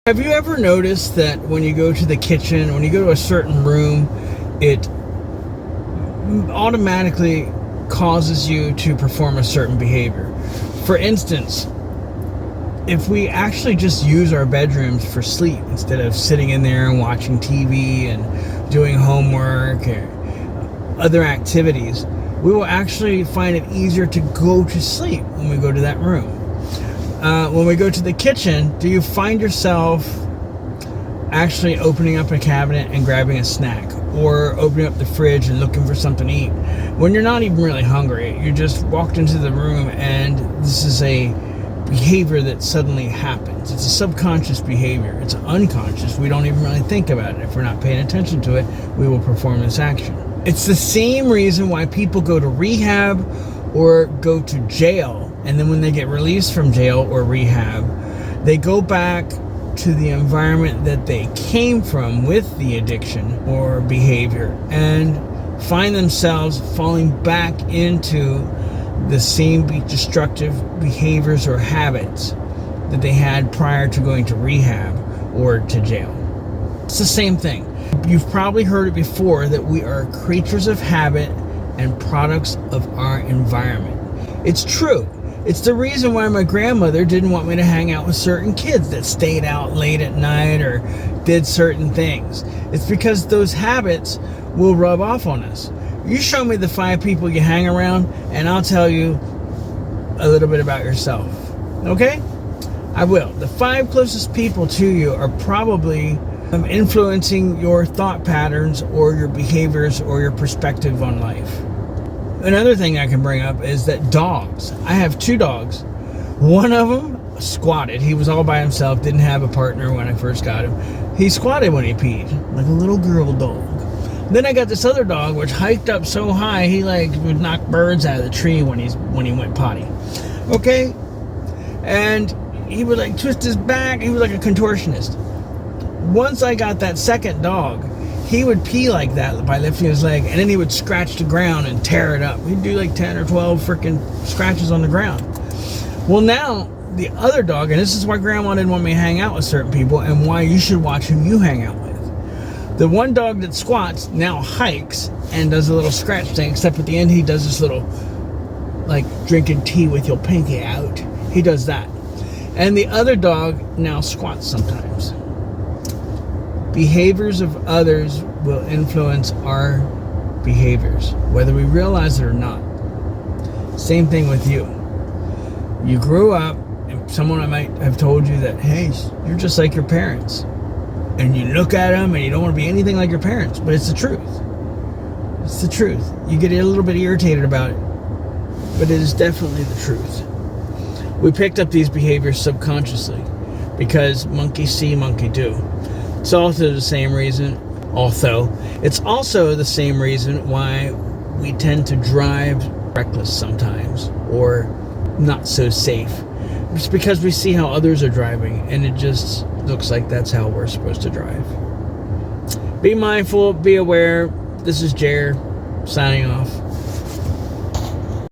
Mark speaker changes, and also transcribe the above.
Speaker 1: Have you ever noticed that when you go to the kitchen, when you go to a certain room, it automatically causes you to perform a certain behavior? For instance, if we actually just use our bedrooms for sleep instead of sitting in there and watching TV and doing homework or other activities, we will actually find it easier to go to sleep when we go to that room. When we go to the kitchen, do you find yourself actually opening up a cabinet and grabbing a snack, or opening up the fridge and looking for something to eat when you're not even really hungry? You just walked into the room and this is a behavior that suddenly happens. It's a subconscious behavior. It's unconscious. We don't even really think about it. If we're not paying attention to it, we will perform this action. It's the same reason why people go to rehab or go to jail, and then when they get released from jail or rehab, they go back to the environment that they came from with the addiction or behavior and find themselves falling back into the same destructive behaviors or habits that they had prior to going to rehab or to jail. It's the same thing. You've probably heard it before that we are creatures of habit and products of our environment. It's true. It's the reason why my grandmother didn't want me to hang out with certain kids that stayed out late at night or did certain things. It's because those habits will rub off on us. You show me the 5 people you hang around, and I'll tell you a little bit about yourself. Okay? I will. The 5 closest people to you are probably influencing your thought patterns or your behaviors or your perspective on life. Another thing I can bring up is that dogs. I have 2 dogs. One of them squatted. He was all by himself, didn't have a partner when I first got him. He squatted when he peed, like a little girl dog. Then I got this other dog which hiked up so high he would knock birds out of the tree when he went potty. Okay? And he would twist his back. He was like a contortionist. Once I got that second dog, he would pee like that by lifting his leg, and then he would scratch the ground and tear it up. He'd do 10 or 12 freaking scratches on the ground. Well, now the other dog, and this is why Grandma didn't want me to hang out with certain people and why you should watch who you hang out with. The one dog that squats now hikes and does a little scratch thing, except at the end he does this little, drinking tea with your pinky out. He does that. And the other dog now squats sometimes. Behaviors of others will influence our behaviors, whether we realize it or not. Same thing with you. You grew up, and someone might have told you that, hey, you're just like your parents. And you look at them and you don't want to be anything like your parents, but it's the truth. It's the truth. You get a little bit irritated about it, but it is definitely the truth. We picked up these behaviors subconsciously because monkey see, monkey do. It's also the same reason, it's also the same reason why we tend to drive reckless sometimes or not so safe. It's because we see how others are driving and it just looks like that's how we're supposed to drive. Be mindful, be aware. This is Jer signing off.